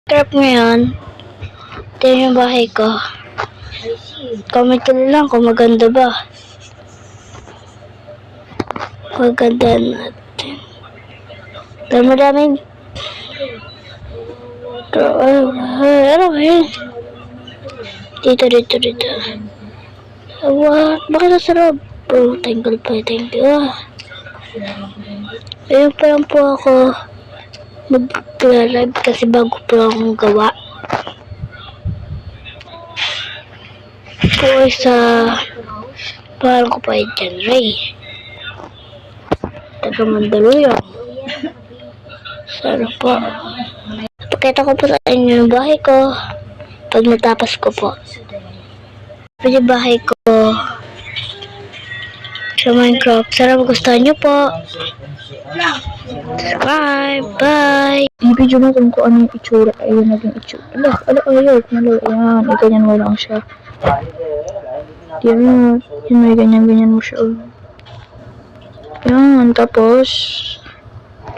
Minecraft ngayon. Ito yung bahay ko. Comment ka na lang kung maganda ba. Maganda natin. Dami-daming. Ano ba yun? Dito. What? Bakit nasa loob? Oh, thank you. Ayun pa lang po ako mag-live kasi bago po akong gawa. Po sa parang ko pa dyan, Ray. Taga Mandaluyong. Sana po. Pakita ko po sa inyo yung bahay ko pag natapos ko po. Ito yung bahay ko sa Minecraft. Sana magustuhan nyo po. Subscribe. Bye. I-video mo kung ano yung itsura. Ayun naging itsura. Ayaw. Ayan. Ganyan mo lang siya. Yun may ganyan mo siya. Yan. Tapos